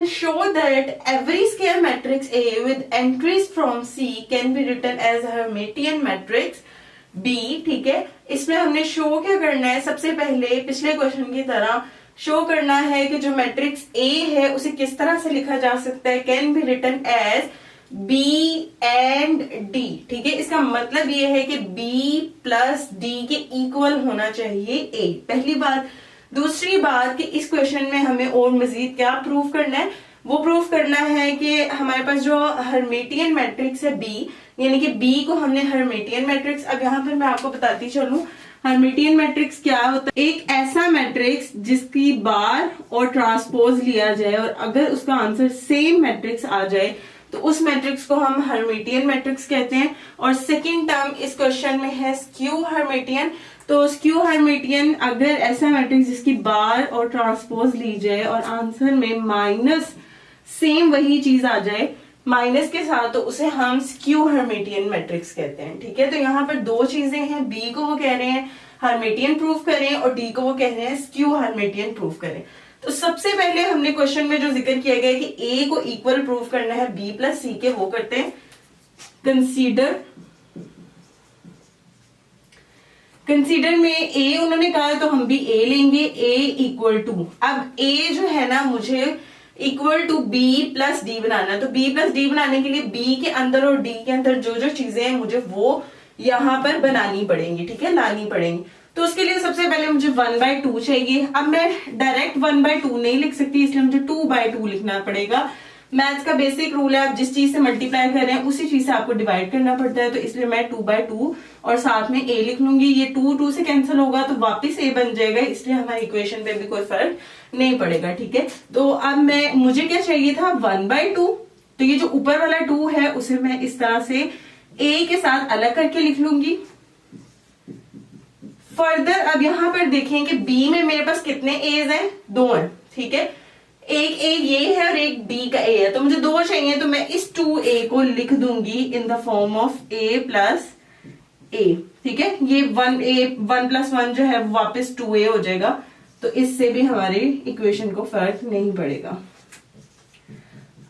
show that every square matrix A with entries from C can be written as a Hermitian matrix B। ठीक है, इसमें हमने show क्या करना है, सबसे पहले पिछले क्वेश्चन की तरह शो करना है कि जो मैट्रिक्स A है उसे किस तरह से लिखा जा सकता है, can be written as B and D। ठीक है, इसका मतलब ये है कि B प्लस D के इक्वल होना चाहिए A, पहली बात। दूसरी बात कि इस क्वेश्चन में हमें और मजीद क्या प्रूव करना है, वो प्रूव करना है कि हमारे पास जो हर्मेटियन मैट्रिक्स है B, यानी कि B को हमने हर्मेटियन मैट्रिक्स, अब यहाँ पर मैं आपको बताती चलूं हर्मेटियन मैट्रिक्स क्या होता है। एक ऐसा मैट्रिक्स जिसकी बार और ट्रांसपोज लिया जाए और अगर उसका आंसर सेम मैट्रिक्स आ जाए तो उस मैट्रिक्स को हम हर्मेटियन मैट्रिक्स कहते हैं। और सेकंड टर्म इस क्वेश्चन में है स्क्यू हर्मेटियन। तो स्क्यू हर्मेटियन अगर ऐसा मैट्रिक्स जिसकी बार और ट्रांसपोज ली जाए और आंसर में माइनस सेम वही चीज आ जाए माइनस के साथ, तो उसे हम स्क्यू हर्मेटियन मैट्रिक्स कहते हैं। ठीक है, तो यहाँ पर दो चीजें हैं, बी को वो कह रहे हैं हर्मेटियन प्रूफ करें और डी को वो कह रहे हैं स्क्यू हर्मेटियन प्रूफ करें। तो सबसे पहले हमने क्वेश्चन में जो जिक्र किया गया है कि ए को इक्वल प्रूफ करना है बी प्लस सी के, वो करते हैं। कंसीडर में ए उन्होंने कहा है तो हम भी ए लेंगे, ए इक्वल टू, अब ए जो है ना मुझे equal to B plus D बनाना है। तो बी प्लस डी बनाने के लिए बी के अंदर और डी के अंदर जो जो चीजें हैं मुझे वो यहां पर बनानी पड़ेंगी। ठीक है, लानी पड़ेंगी। तो उसके लिए सबसे पहले मुझे 1/2 चाहिए। अब मैं डायरेक्ट 1/2 नहीं लिख सकती, इसलिए मुझे 2/2 लिखना पड़ेगा। मैथ्स का बेसिक रूल है, आप जिस चीज से मल्टीप्लाई कर रहे हैं उसी चीज से आपको डिवाइड करना पड़ता है। तो इसलिए मैं 2/2 और साथ में a लिख लूंगी। ये 2 से कैंसिल होगा तो वापस a बन जाएगा, इसलिए हमारी इक्वेशन पे भी कोई फर्क नहीं पड़ेगा। ठीक है, तो अब मुझे क्या चाहिए था 1/2। तो ये जो ऊपर वाला 2 है उसे मैं इस तरह से a के साथ अलग करके लिख लूंगी। फर्दर अब यहां पर देखें कि b में मेरे पास कितने a's हैं, 2 हैं। ठीक है, एक a ये है और एक b का a है, तो मुझे 2 चाहिए। तो मैं इस 2a को लिख दूंगी in the form of a plus a। ठीक है, ये 1 प्लस 1 जो है वापस 2a हो जाएगा। तो इससे भी हमारी इक्वेशन को फर्क नहीं पड़ेगा।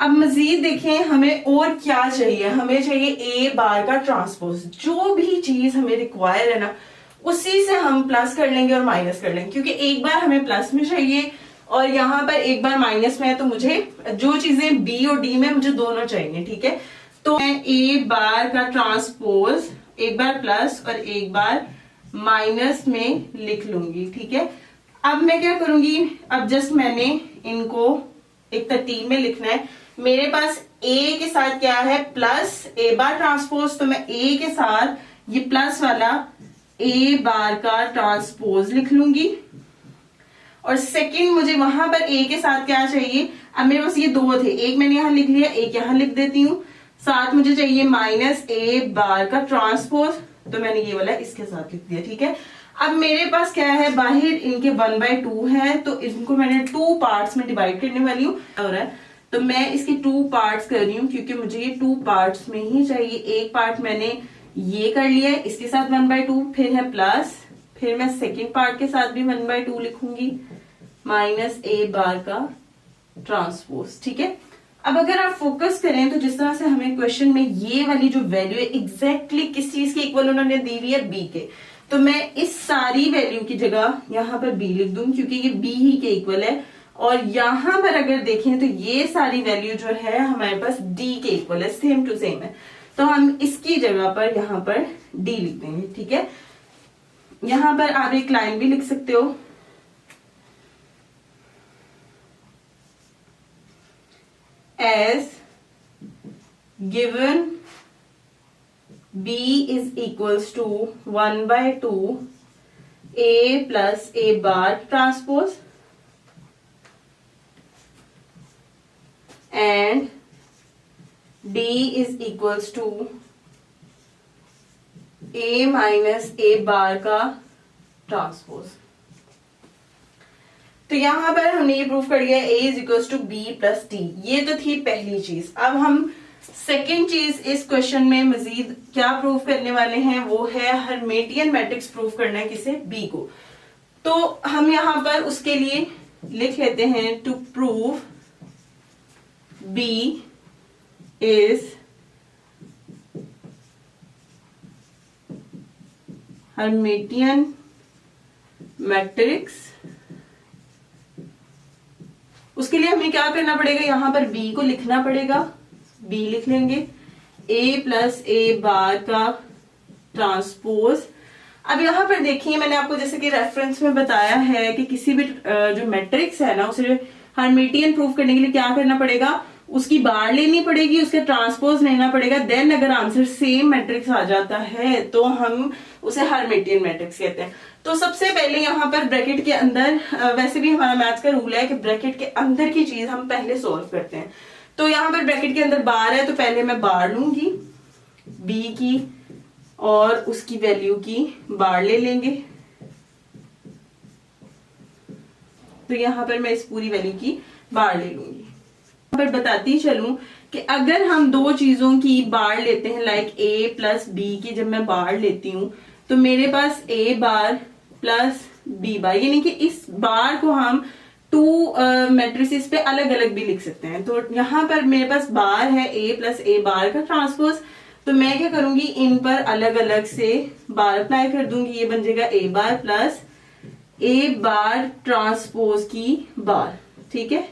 अब मजीद देखें हमें और क्या चाहिए, हमें चाहिए a बार का ट्रांसपोज। जो भी चीज हमें रिक्वायर है ना उसी से हम प्लस कर लेंगे और माइनस कर लेंगे, क्योंकि एक बार हमें प्लस में चाहिए और यहाँ पर एक बार माइनस में है। तो मुझे जो चीजें बी और डी में मुझे दोनों चाहिए। ठीक है, तो मैं ए बार का ट्रांसपोज एक बार प्लस और एक बार माइनस में लिख लूंगी। ठीक है, अब मैं क्या करूंगी, अब जस्ट मैंने इनको एक तरतीब में लिखना है। मेरे पास ए के साथ क्या है प्लस ए बार ट्रांसपोज, तो मैं ए के साथ ये प्लस वाला ए बार का ट्रांसपोज लिख लूंगी। और सेकंड मुझे वहां पर ए के साथ क्या चाहिए, अब मेरे पास ये 2 थे, एक मैंने यहां लिख लिया, एक यहां लिख देती हूँ। साथ मुझे चाहिए माइनस ए बार का ट्रांसपोज, तो मैंने ये वाला इसके साथ लिख दिया। ठीक है, अब मेरे पास क्या है, बाहर इनके 1/2 है, तो इनको मैंने 2 पार्ट्स में डिवाइड करने वाली हूँ। और तो मैं इसके 2 पार्ट्स कर रही हूँ क्योंकि मुझे ये 2 पार्ट्स में ही चाहिए। एक पार्ट मैंने ये कर लिया है, इसके साथ 1/2, फिर है प्लस, फिर मैं सेकेंड पार्ट के साथ भी 1/2 लिखूंगी माइनस ए बार का ट्रांसपोज। ठीक है, अब अगर आप फोकस करें तो जिस तरह से हमें क्वेश्चन में ये वाली जो वैल्यू है एग्जैक्टली किस चीज के इक्वल उन्होंने दी हुई है, बी के, तो मैं इस सारी वैल्यू की जगह यहाँ पर बी लिख दूं क्योंकि ये बी ही के इक्वल है। और यहां पर अगर देखें तो ये सारी वैल्यू जो है हमारे पास डी के इक्वल है, सेम टू सेम है। तो हम इसकी जगह पर यहाँ पर डी लिख देंगे। ठीक है, यहां पर आप एक लाइन भी लिख सकते हो, as given b is equals to 1/2 a plus a bar transpose and d is equals to a minus a bar का ट्रांसपोज। तो यहां पर हमने ये प्रूफ कर लिया a is equal to B plus D. ये तो थी पहली चीज। अब हम सेकेंड चीज इस क्वेश्चन में मजीद क्या प्रूफ करने वाले हैं, वो है हर्मेटियन मैट्रिक्स प्रूफ करना है किसे, बी को। तो हम यहां पर उसके लिए लिख लेते हैं to prove B is Hermitian matrix. उसके लिए हमें क्या करना पड़ेगा, यहां पर बी को लिखना पड़ेगा, बी लिख लेंगे, ए प्लस ए बार का ट्रांसपोज। अब यहां पर देखिए मैंने आपको जैसे कि रेफरेंस में बताया है कि किसी भी जो मैट्रिक्स है ना उसे हर्मिटियन प्रूफ करने के लिए क्या करना पड़ेगा, उसकी बार लेनी पड़ेगी, उसका ट्रांसपोज लेना पड़ेगा, देन अगर आंसर सेम मैट्रिक्स आ जाता है तो हम उसे हर्मिटियन मैट्रिक्स कहते हैं। तो सबसे पहले यहाँ पर ब्रैकेट के अंदर, वैसे भी हमारा मैथ्स का रूल है कि ब्रैकेट के अंदर की चीज हम पहले सॉल्व करते हैं। तो यहाँ पर ब्रैकेट के अंदर बार है तो पहले मैं बार लूंगी बी की और उसकी वैल्यू की बार ले लेंगे। तो यहाँ पर मैं इस पूरी वैल्यू की बार ले लूंगी। यहाँ पर बताती चलूं कि अगर हम दो चीजों की बार लेते हैं, लाइक ए प्लस बी की जब मैं बार लेती हूं तो मेरे पास ए बार प्लस बी बार, यानी कि इस बार को हम टू मैट्रिसेस पे अलग अलग भी लिख सकते हैं। तो यहाँ पर मेरे पास बार है ए प्लस ए बार का ट्रांसपोज, तो मैं क्या करूंगी, इन पर अलग अलग से बार अप्लाई कर दूंगी। ये बन जाएगा ए बार प्लस ए बार ट्रांसपोज की बार, ठीक है।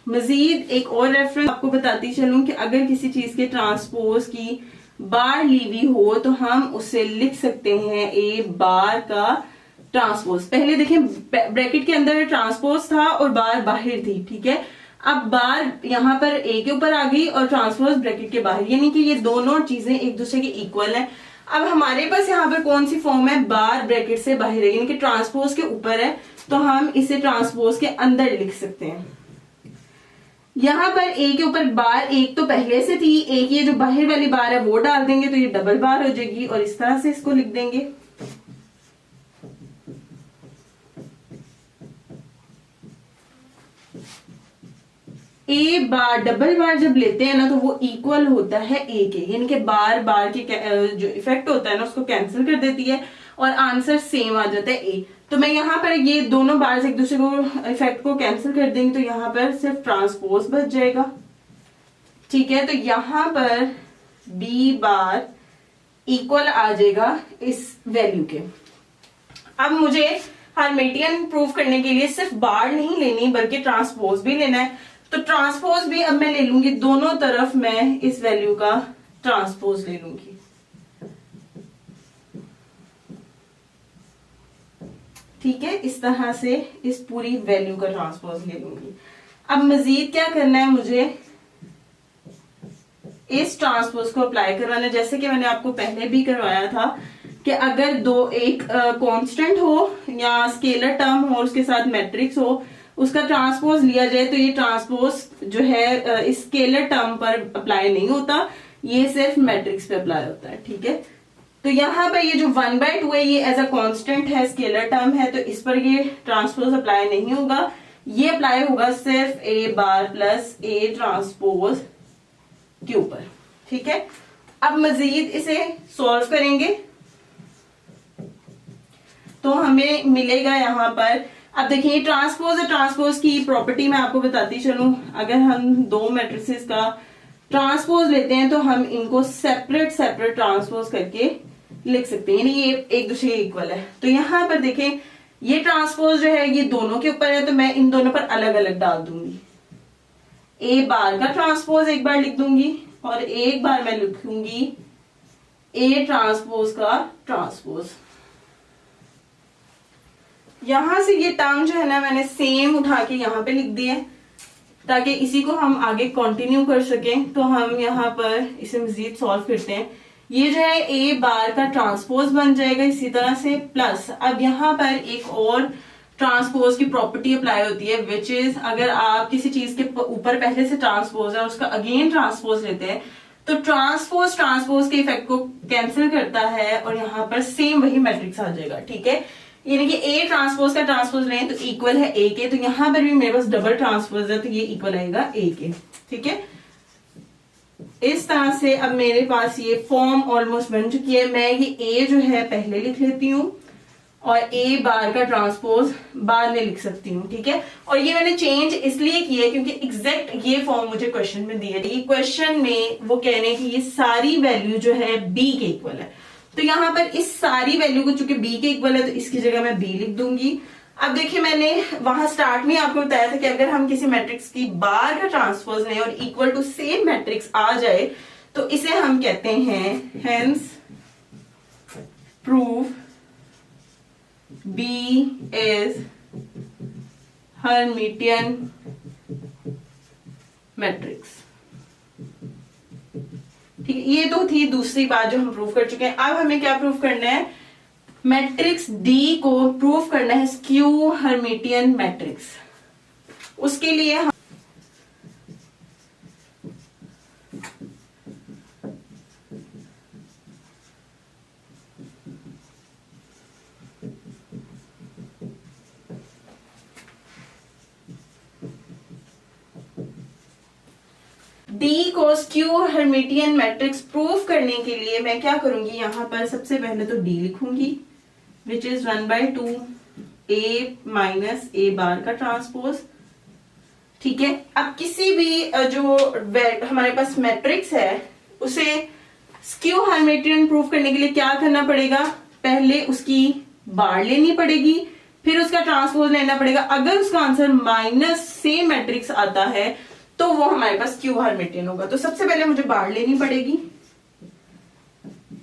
मजीद एक और रेफरेंस आपको बताती चलूं कि अगर किसी चीज के ट्रांसपोज की बार ली हुई हो तो हम उसे लिख सकते हैं ए बार का ट्रांसपोज। पहले देखें ब्रैकेट के अंदर ट्रांसपोज था और बार बाहर थी, ठीक है। अब बार यहाँ पर ए के ऊपर आ गई और ट्रांसपोज ब्रैकेट के बाहर, यानी कि ये दोनों चीजें एक दूसरे के इक्वल हैं। अब हमारे पास यहाँ पर कौन सी फॉर्म है, बार ब्रैकेट से बाहर है, यानी कि ट्रांसपोज के ऊपर है, तो हम इसे ट्रांसपोज के अंदर लिख सकते हैं। यहाँ पर ए के ऊपर बार एक तो पहले से थी, एक ये जो बाहर वाली बार है वो डाल देंगे तो ये डबल बार हो जाएगी और इस तरह से इसको लिख देंगे। ए बार डबल बार जब लेते हैं ना तो वो इक्वल होता है ए के, यानी कि बार बार के जो इफेक्ट होता है ना उसको कैंसिल कर देती है और आंसर सेम आ जाता है ए। तो मैं यहाँ पर ये दोनों बार एक दूसरे को इफेक्ट को कैंसिल कर देंगे तो यहाँ पर सिर्फ ट्रांसपोज बच जाएगा, ठीक है। तो यहाँ पर बी बार इक्वल आ जाएगा इस वैल्यू के। अब मुझे हर्मिटियन प्रूफ करने के लिए सिर्फ बार नहीं लेनी बल्कि ट्रांसपोज भी लेना है, तो ट्रांसपोज भी अब मैं ले लूंगी, दोनों तरफ मैं इस वैल्यू का ट्रांसपोज ले लूंगी। ठीक है, इस तरह से इस पूरी वैल्यू का ट्रांसपोज ले लूंगी। अब मजीद क्या करना है, मुझे इस ट्रांसपोज को अप्लाई करवाना, जैसे कि मैंने आपको पहले भी करवाया था कि अगर एक कांस्टेंट हो या स्केलर टर्म हो और उसके साथ मैट्रिक्स हो, उसका ट्रांसपोज लिया जाए तो ये ट्रांसपोज जो है इस स्केलर टर्म पर अप्लाई नहीं होता, ये सिर्फ मैट्रिक्स पे अप्लाई होता है, ठीक है। तो यहाँ पर ये जो 1/2 है ये एज अ कांस्टेंट है, स्केलर टर्म है, तो इस पर ये ट्रांसपोज अप्लाई नहीं होगा, ये अप्लाई होगा सिर्फ ए बार प्लस ए ट्रांसपोज के ऊपर, ठीक है। अब मजीद इसे सॉल्व करेंगे तो हमें मिलेगा यहाँ पर, अब देखिए ट्रांसपोज की प्रॉपर्टी मैं आपको बताती चलूं, अगर हम दो मैट्रिसेस का ट्रांसपोज लेते हैं तो हम इनको सेपरेट ट्रांसपोज करके लिख सकते हैं, यानी ये एक दूसरे के इक्वल है। तो यहाँ पर देखें ये ट्रांसपोज जो है ये दोनों के ऊपर है, तो मैं इन दोनों पर अलग अलग डाल दूंगी। ए बार का ट्रांसपोज एक बार लिख दूंगी और एक बार मैं लिखूंगी ए ट्रांसपोज का ट्रांसपोज। यहां से ये टर्म जो है ना मैंने सेम उठा के यहाँ पे लिख दिए ताकि इसी को हम आगे कंटिन्यू कर सकें। तो हम यहाँ पर इसे मजीद सॉल्व करते हैं, ये जो है ए बार का ट्रांसपोज बन जाएगा इसी तरह से, प्लस अब यहाँ पर एक और ट्रांसपोज की प्रॉपर्टी अप्लाई होती है, विच इज अगर आप किसी चीज के ऊपर पहले से ट्रांसपोज है उसका अगेन ट्रांसपोज लेते हैं तो ट्रांसपोज के इफेक्ट को कैंसिल करता है और यहाँ पर सेम वही मैट्रिक्स आ जाएगा, ठीक है। यानी कि ए ट्रांसपोज का ट्रांसपोज लें तो इक्वल है ए के, तो यहाँ पर भी मेरे पास डबल ट्रांसपोज है तो ये इक्वल आएगा ए के, ठीक है। इस तरह से अब मेरे पास ये फॉर्म ऑलमोस्ट बन चुकी है। मैं ये ए जो है पहले लिख लेती हूँ और ए बार का ट्रांसपोज बाद में लिख सकती हूँ, ठीक है। और ये मैंने चेंज इसलिए किया क्योंकि एग्जैक्ट ये फॉर्म मुझे क्वेश्चन में दी है। ये क्वेश्चन में वो कह रहे हैं कि ये सारी वैल्यू जो है बी के इक्वल है, तो यहाँ पर इस सारी वैल्यू को चूंकि बी के इक्वल है तो इसकी जगह मैं बी लिख दूंगी। अब देखिए मैंने वहां स्टार्ट में आपको बताया था कि अगर हम किसी मैट्रिक्स की बार का ट्रांसपोज लें और इक्वल टू सेम मैट्रिक्स आ जाए तो इसे हम कहते हैं hence prove B is Hermitian matrix. ठीक है, ये तो थी दूसरी बात जो हम प्रूव कर चुके हैं। अब हमें क्या प्रूव करना है, मैट्रिक्स डी को प्रूव करना है स्क्यू हर्मिटियन मैट्रिक्स। उसके लिए हम डी को स्क्यू हर्मिटियन मैट्रिक्स प्रूव करने के लिए मैं क्या करूंगी, यहां पर सबसे पहले तो डी लिखूंगी विच इज 1/2 ए माइनस ए बार का ट्रांसपोज। ठीक है, अब किसी भी जो हमारे पास मैट्रिक्स है उसे स्क्यू हर्मिटियन प्रूव करने के लिए क्या करना पड़ेगा, पहले उसकी बार लेनी पड़ेगी, फिर उसका ट्रांसपोज लेना पड़ेगा। अगर उसका आंसर माइनस सेम मैट्रिक्स आता है तो वो हमारे पास स्क्यू हर्मिटियन होगा। तो सबसे पहले मुझे बार लेनी पड़ेगी,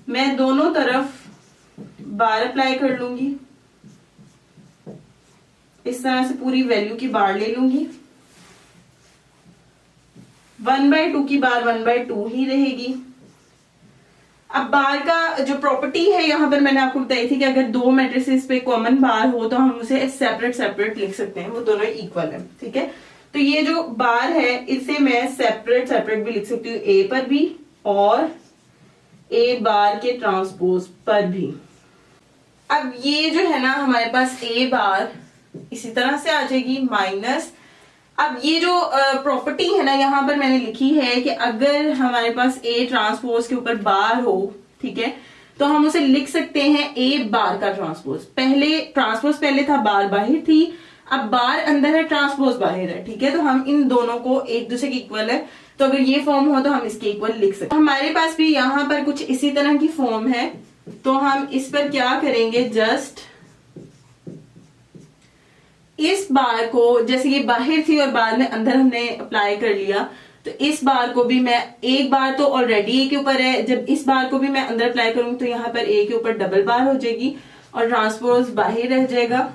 मैं दोनों तरफ बार अप्लाई कर लूंगी, इस तरह से पूरी वैल्यू की बार ले लूंगी। 1/2 की बार 1/2 ही रहेगी। अब बार का जो प्रॉपर्टी है यहां पर मैंने आपको बताई थी कि अगर दो मैट्रिसेस पे कॉमन बार हो तो हम उसे सेपरेट सेपरेट लिख सकते हैं, वो दोनों इक्वल है। ठीक है, तो ये जो बार है इसे मैं सेपरेट सेपरेट भी लिख सकती हूँ, ए पर भी और ए बार के ट्रांसपोज पर भी। अब ये जो है ना हमारे पास ए बार इसी तरह से आ जाएगी माइनस। अब ये जो प्रॉपर्टी है ना यहाँ पर मैंने लिखी है कि अगर हमारे पास ए ट्रांसपोज के ऊपर बार हो, ठीक है, तो हम उसे लिख सकते हैं ए बार का ट्रांसपोज। पहले ट्रांसपोज पहले था, बार बाहर थी, अब बार अंदर है, ट्रांसपोज बाहर है। ठीक है, तो हम इन दोनों को एक दूसरे के इक्वल है, तो अगर ये फॉर्म हो तो हम इसके इक्वल लिख सकते हैं। हमारे पास भी यहाँ पर कुछ इसी तरह की फॉर्म है, तो हम इस पर क्या करेंगे, जस्ट इस बार को जैसे ये बाहर थी और बाद में अंदर हमने अप्लाई कर लिया, तो इस बार को भी मैं एक बार तो ऑलरेडी ए के ऊपर है, जब इस बार को भी मैं अंदर अप्लाई करूंगी तो यहाँ पर ए के ऊपर डबल बार हो जाएगी और ट्रांसपोज बाहर रह जाएगा।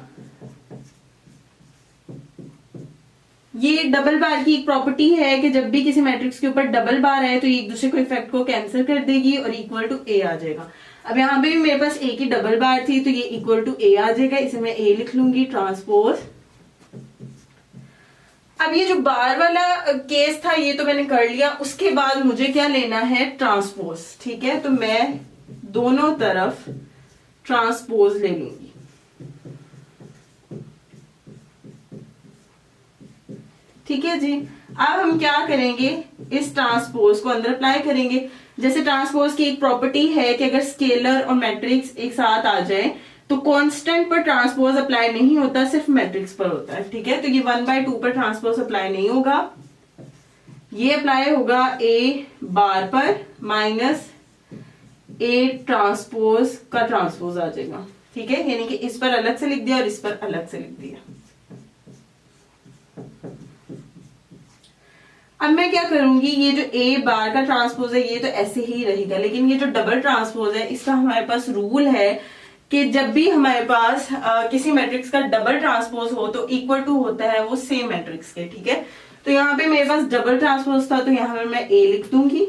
ये डबल बार की एक प्रॉपर्टी है कि जब भी किसी मैट्रिक्स के ऊपर डबल बार है तो ये एक दूसरे को इफेक्ट को कैंसिल कर देगी और इक्वल टू ए आ जाएगा। अब यहाँ पे भी मेरे पास ए की डबल बार थी तो ये इक्वल टू ए आ जाएगा, इसे मैं ए लिख लूंगी ट्रांसपोज। अब ये जो बार वाला केस था ये तो मैंने कर लिया, उसके बाद मुझे क्या लेना है, ट्रांसपोज। ठीक है, तो मैं दोनों तरफ ट्रांसपोज ले लूंगी। ठीक है जी, अब हम क्या करेंगे, इस ट्रांसपोज को अंदर अप्लाई करेंगे। जैसे ट्रांसपोज की एक प्रॉपर्टी है कि अगर स्केलर और मैट्रिक्स एक साथ आ जाए तो कांस्टेंट पर ट्रांसपोज अप्लाई नहीं होता, सिर्फ मैट्रिक्स पर होता है। ठीक है, तो ये 1/2 पर ट्रांसपोज अप्लाई नहीं होगा, ये अप्लाई होगा ए बार पर माइनस ए ट्रांसपोज का ट्रांसपोज आ जाएगा। ठीक है, यानी कि इस पर अलग से लिख दिया और इस पर अलग से लिख दिया। अब मैं क्या करूंगी, ये जो ए बार का ट्रांसपोज है ये तो ऐसे ही रहेगा, लेकिन ये जो डबल ट्रांसपोज है इसका हमारे पास रूल है कि जब भी हमारे पास किसी मैट्रिक्स का डबल ट्रांसपोज हो तो इक्वल टू होता है वो सेम मैट्रिक्स के। ठीक है, तो यहाँ पे मेरे पास डबल ट्रांसपोज था तो यहाँ पे मैं ए लिख दूंगी।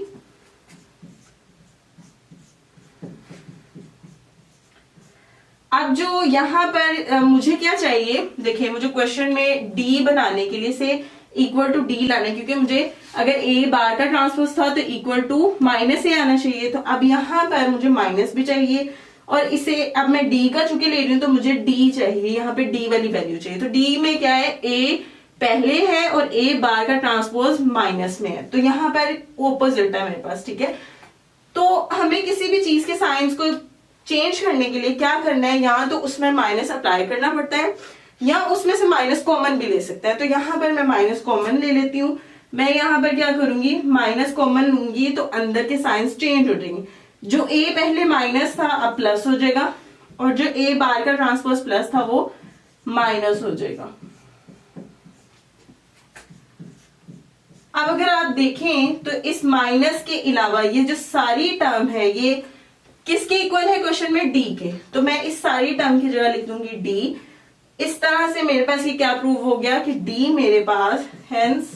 अब जो यहाँ पर मुझे क्या चाहिए, देखिए मुझे क्वेश्चन में डी बनाने के लिए से इक्वल टू डी लाना है, क्योंकि मुझे अगर ए बार का ट्रांसपोज था तो इक्वल टू माइनस ए आना चाहिए। तो अब यहाँ पर मुझे माइनस भी चाहिए और इसे अब मैं डी का चूंकि ले रही हूं तो मुझे डी चाहिए, यहाँ पे डी वाली वैल्यू चाहिए। तो डी में क्या है, ए पहले है और ए बार का ट्रांसपोज माइनस में है, तो यहाँ पर ऑपोजिट है मेरे पास। ठीक है, तो हमें किसी भी चीज के साइंस को चेंज करने के लिए क्या करना है, या तो उसमें माइनस अप्लाई करना पड़ता है या उसमें से माइनस कॉमन भी ले सकते हैं। तो यहाँ पर मैं माइनस कॉमन ले लेती हूँ। मैं यहाँ पर क्या करूंगी, माइनस कॉमन लूंगी तो अंदर के साइंस चेंज हो जाएंगे। जो ए पहले माइनस था अब प्लस हो जाएगा, और जो ए बार का ट्रांसपोज प्लस था वो माइनस हो जाएगा। अब अगर आप देखें तो इस माइनस के अलावा ये जो सारी टर्म है ये किसके इक्वल है क्वेश्चन में, डी के। तो मैं इस सारी टर्म की जगह लिख दूंगी डी। इस तरह से मेरे पास ये क्या प्रूव हो गया कि डी मेरे पास, hence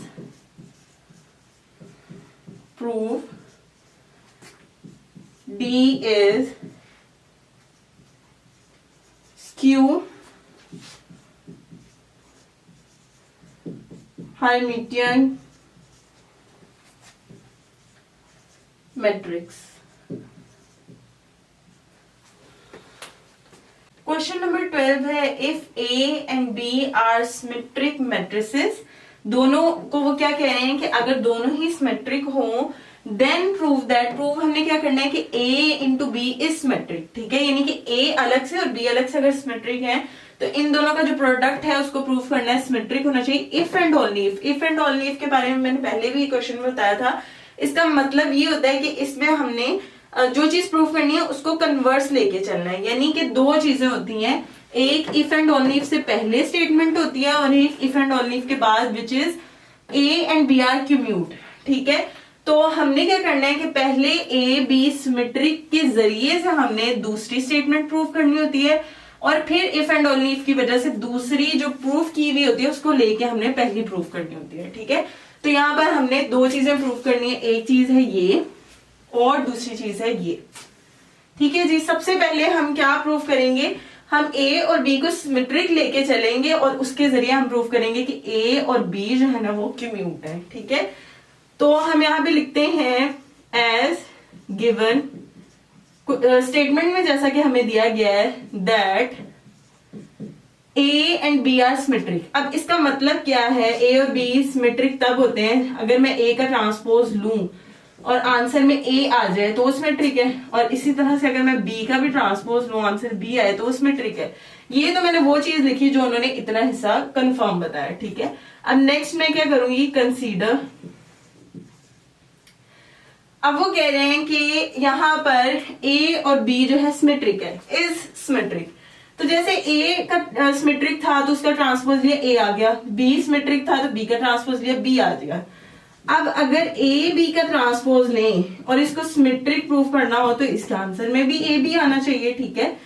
prove D is skew Hermitian matrix. Question number 12 है, if A and B are symmetric matrices. दोनों को वो क्या कह रहे हैं कि अगर दोनों ही सिमेट्रिक हों देन प्रूव दैट, प्रूव हमने क्या करना है कि ए इंटू बी इज सिमेट्रिक, ठीक है। यानी कि ए अलग से और बी अलग से अगर सिमेट्रिक है तो इन दोनों का जो प्रोडक्ट है उसको प्रूव करना है, सिमेट्रिक होना चाहिए। If and only if, if and only if के बारे में मैंने पहले भी क्वेश्चन में बताया था। इसका मतलब ये होता है कि इसमें हमने जो चीज प्रूव करनी है उसको कन्वर्स लेके चलना है। यानी कि दो चीजें होती हैं, एक इफ एंड ओनली इफ से पहले स्टेटमेंट होती है और एक इफ एंड ओनली इफ के बाद, which is A and B are commute, ठीक है। तो हमने क्या करना है कि पहले ए बी सिमेट्रिक के जरिए से हमने दूसरी स्टेटमेंट प्रूव करनी होती है, और फिर इफ एंड ओनली इफ की वजह से दूसरी जो प्रूफ की हुई होती है उसको लेके हमने पहली प्रूफ करनी होती है, ठीक है। तो यहाँ पर हमने दो चीजें प्रूफ करनी है, एक चीज है ये और दूसरी चीज है ये, ठीक है जी। सबसे पहले हम क्या प्रूफ करेंगे, हम ए और बी को सिमेट्रिक लेके चलेंगे और उसके जरिए हम प्रूफ करेंगे कि ए और बी जो है ना वो कम्यूट है, ठीक है। तो हम यहाँ पे लिखते हैं एज गिवन, स्टेटमेंट में जैसा कि हमें दिया गया है that A and B are symmetric. अब इसका मतलब क्या है, ए और बी सिमेट्रिक तब होते हैं अगर मैं ए का ट्रांसपोज लूं और आंसर में ए आ जाए तो वो सिमेट्रिक है, और इसी तरह से अगर मैं बी का भी ट्रांसपोज लूं आंसर बी आए तो वो सिमेट्रिक है। ये तो मैंने वो चीज लिखी जो उन्होंने इतना हिस्सा कंफर्म बताया, ठीक है। अब नेक्स्ट मैं क्या करूंगी, कंसीडर। अब वो कह रहे हैं कि यहाँ पर ए और बी जो है सिमेट्रिक है, इज सिमेट्रिक। तो जैसे ए का सिमेट्रिक था तो उसका ट्रांसपोज लिया ए आ गया, बी सिमेट्रिक था तो बी का ट्रांसपोज लिया बी आ गया। अब अगर ए बी का ट्रांसपोज लें और इसको सिमेट्रिक प्रूफ करना हो तो इसके आंसर में भी ए बी आना चाहिए, ठीक है।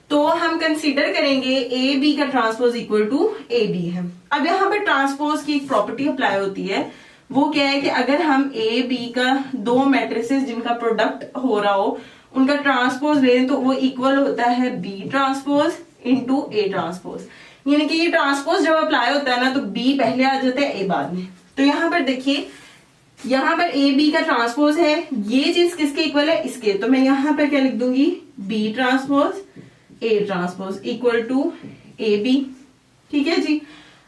तो हम कंसीडर करेंगे ए बी का transpose equal to A B है। अब यहाँ पर ट्रांसपोज की एक प्रॉपर्टी अप्लाई होती है, वो क्या है कि अगर हम ए बी का दो मैट्रिसेस जिनका प्रोडक्ट हो रहा हो उनका ट्रांसपोज लें तो वो इक्वल होता है B transpose into A transpose. यानी कि ये ट्रांसपोज जब अप्लाई होता है ना तो बी पहले आ जाता है ए बाद में। तो यहाँ पर देखिए, यहाँ पर ए बी का ट्रांसपोज है, ये चीज किसके इक्वल है, इसके। तो मैं यहाँ पर क्या लिख दूंगी, B transpose A transpose equal to A B, ठीक है जी।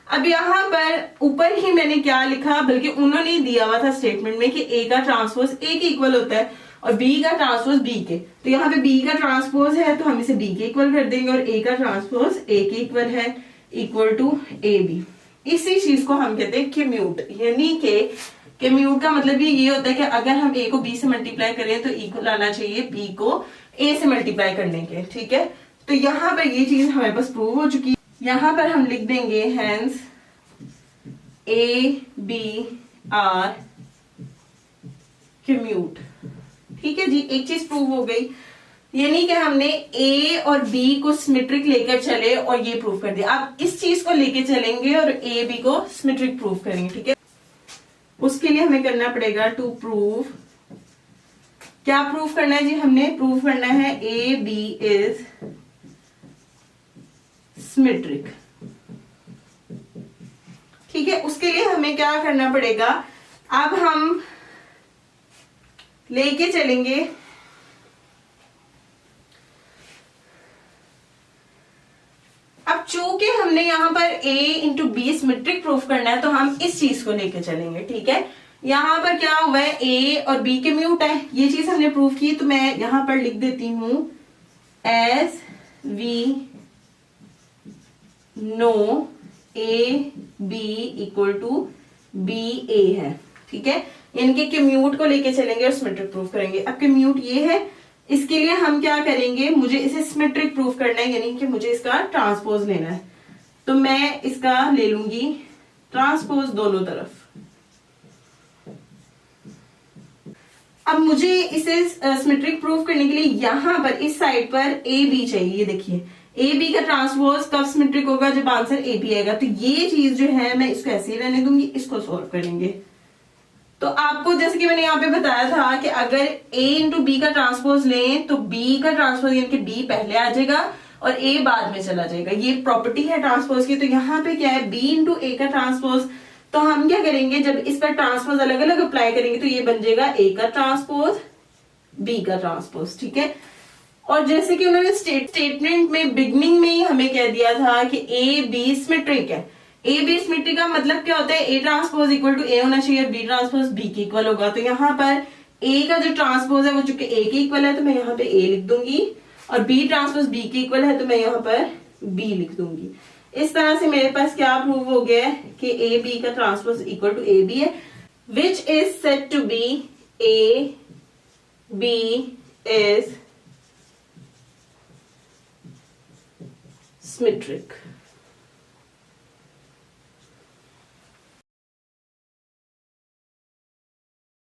अब यहाँ पर ऊपर ही मैंने क्या लिखा, बल्कि उन्होंने दिया हुआ था स्टेटमेंट में कि ए का ट्रांसपोज ए के इक्वल होता है और बी का ट्रांसपोज बी के। तो यहाँ पे बी का ट्रांसपोज है तो हम इसे बी के इक्वल कर देंगे और ए का ट्रांसपोज ए के इक्वल है, इक्वल टू ए बी। इसी चीज को हम कहते हैं कम्यूट। यानी कि कम्यूट का मतलब ये होता है कि अगर हम ए को बी से मल्टीप्लाई करें तो इक्वल आना चाहिए बी को ए से मल्टीप्लाई करने के, ठीक है। तो यहाँ पर ये चीज हमारे पास प्रूव हो चुकी है। यहाँ पर हम लिख देंगे hence A B are commute, ठीक है जी। एक चीज प्रूव हो गई, यानी कि हमने ए और बी को सिमेट्रिक लेकर चले और ये प्रूव कर दिया। अब इस चीज को लेके चलेंगे और ए बी को सिमेट्रिक प्रूव करेंगे, ठीक है। उसके लिए हमें करना पड़ेगा टू प्रूव, क्या प्रूव करना है जी, हमने प्रूव करना है ए बी इज सिमेट्रिक, ठीक है। उसके लिए हमें क्या करना पड़ेगा, अब हम लेके चलेंगे अब चूंकि हमने यहाँ पर a into B symmetric proof करना है तो हम इस चीज को लेके चलेंगे, ठीक है। यहाँ पर क्या हुआ है, a और b के म्यूट है, ये चीज हमने प्रूफ की। तो मैं यहाँ पर लिख देती हूँ as we know A B equal to B A है, ठीक है। यानी कि कम्यूट को लेके चलेंगे और सिमेट्रिक प्रूफ करेंगे। अब कम्यूट ये है, इसके लिए हम क्या करेंगे, मुझे इसे सिमेट्रिक प्रूफ करना है, यानी कि मुझे इसका ट्रांसपोज लेना है। तो मैं इसका ले लूंगी ट्रांसपोज दोनों तरफ। अब मुझे इसे सिमेट्रिक प्रूफ करने के लिए यहां पर इस साइड पर ए बी चाहिए। ये देखिए ए बी का ट्रांसपोज कब सिमेट्रिक होगा, जब आंसर ए बी आएगा। तो ये चीज जो है मैं इसको ऐसे ही रहने दूंगी, इसको सोल्व करेंगे। तो आपको जैसे कि मैंने यहाँ पे बताया था कि अगर a इंटू बी का ट्रांसपोज लें तो b का ट्रांसपोज यानी कि b पहले आ जाएगा और a बाद में चला जाएगा। ये प्रॉपर्टी है ट्रांसपोज की। तो यहाँ पे क्या है, b इंटू ए का ट्रांसपोज। तो हम क्या करेंगे, जब इस पर ट्रांसपोज अलग अलग अप्लाई करेंगे तो ये बन जाएगा a का ट्रांसपोज b का ट्रांसपोज, ठीक है। और जैसे कि उन्होंने स्टेटमेंट में बिगनिंग में ही हमें कह दिया था कि a b सिमेट्रिक है। ए बी सिमेट्रिक का मतलब क्या होता है, ए ट्रांसपोज इक्वल टू ए होना चाहिए, बी ट्रांसपोज बी के इक्वल होगा। तो यहाँ पर ए का जो ट्रांसपोज है वो चूंकि ए के इक्वल है तो मैं यहाँ पे ए लिख दूंगी, और बी ट्रांसपोज बी के इक्वल है तो मैं यहाँ पर बी लिख दूंगी। इस तरह से मेरे पास क्या प्रूव हो गया है कि ए बी का transpose equal to A B है, which is said to B A B is symmetric.